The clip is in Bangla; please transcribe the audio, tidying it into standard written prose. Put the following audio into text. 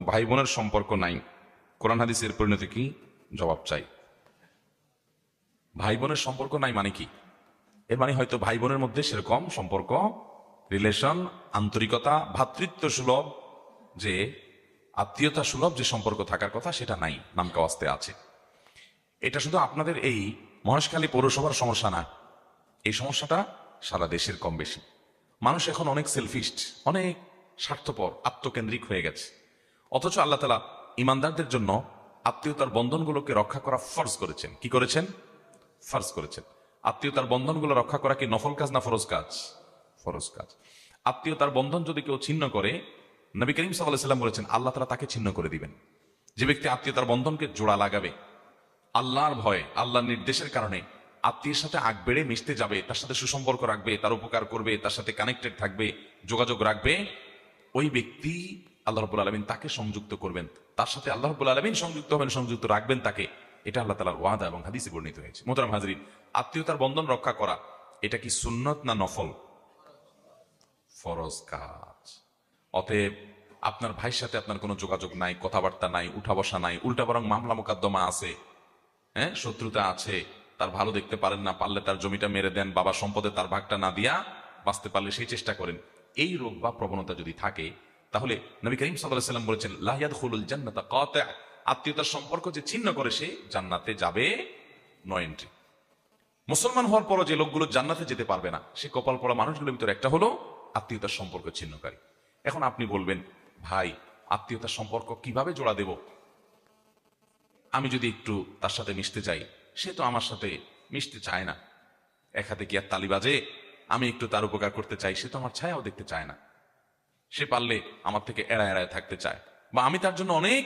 ভাই বোনের সম্পর্ক নাই, কোরআন হাদিসের পরিণতি কি? জবাব চাই। ভাই বোনের সম্পর্ক নাই মানে কি? এর মানে হয়তো ভাই বোনের মধ্যে সেরকম সম্পর্ক, রিলেশন, আন্তরিকতা, ভ্রাতৃত্ব সুলভ, যে আত্মীয়তা সুলভ যে সম্পর্ক থাকার কথা সেটা নাই, নামকাওয়াস্তে আছে। এটা শুধু আপনাদের এই মহেশখালী পৌরসভার সমস্যা না, এই সমস্যাটা সারা দেশের কম বেশি। মানুষ এখন অনেক সেলফিস্ট, অনেক স্বার্থপর, আত্মকেন্দ্রিক হয়ে গেছে। অথচ আল্লাহ তাআলা ইমানদারদের জন্য আত্মীয়তার বন্ধনগুলোকে রক্ষা করা ফরজ করেছেন। কি করেছেন? ফরজ করেছেন। আত্মীয়তার বন্ধনগুলো রক্ষা করা কি নফল কাজ না ফরজ কাজ? ফরজ কাজ। আত্মীয়তার বন্ধন যদি কেউ ছিন্ন করে, নবী করিম সাল্লাল্লাহু আলাইহি ওয়াসাল্লাম বলেছেন আল্লাহ তাআলা তাকে ছিন্ন করে দিবেন। যে ব্যক্তি আত্মীয়তার বন্ধনকে জোড়া লাগাবে, আল্লাহর ভয়ে, আল্লাহর নির্দেশের কারণে আত্মীয়ের সাথে আগ বেড়ে মিশতে যাবে, তার সাথে সুসম্পর্ক রাখবে, তার উপকার করবে, তার সাথে কানেক্টেড থাকবে, যোগাযোগ রাখবে, ওই ব্যক্তি আল্লাহ রাব্বুল আলামিন তাকে সংযুক্ত করবেন, তার সাথে আল্লাহ রাব্বুল আলামিন সংযুক্ত হবেন, সংযুক্ত রাখবেন তাকে। এটা আল্লাহ তাআলার ওয়াদা এবং হাদিসে বর্ণিত হয়েছে। মোহতারাম হাজরিন, আত্মীয়তার বন্ধন রক্ষা করা এটা কি সুন্নত না নফল? ফরজ কাজ। অতএব আপনার ভাইয়ের সাথে আপনার কোনো যোগাযোগ নাই, কথাবার্তা নাই, উঠা বসা নাই, উল্টা বরং মামলা মোকদ্দমা আছে, হ্যাঁ, শত্রুতা আছে, তার ভালো দেখতে পারেন না, পারলে তার জমিটা মেরে দেন, বাবা সম্পদে তার ভাগটা না দিয়া বাঁচতে পারলে সেই চেষ্টা করেন। এই রোগ বা প্রবণতা যদি থাকে, তাহলে নবী করিম সাল্লাল্লাহু আলাইহি ওয়াসাল্লাম বলেছেন লা ইয়াদখুলুল জান্নাতা কাতি', আত্মীয়তার সম্পর্ক যে ছিন্ন করে সে জান্নাতে যাবে নো এন্ট্রি। মুসলমান হওয়ার পরও যে লোকগুলো জান্নাতে যেতে পারবে না, সে কপাল পড়া মানুষগুলোর ভিতরে একটা হলো আত্মীয়তার সম্পর্ক ছিন্নকারী। এখন আপনি বলবেন, ভাই আত্মীয়তার সম্পর্ক কিভাবে জোড়া দেব? আমি যদি একটু তার সাথে মিশতে চাই, সে তো আমার সাথে মিশতে চায় না। এক হাতে কি আর তালি বাজে? আমি একটু তার উপকার করতে চাই, সে তো আমার ছায়াও দেখতে চায় না। সে পারলে আমার থেকে এড়ায় এড়ায় থাকতে চায়, বা আমি তার জন্য অনেক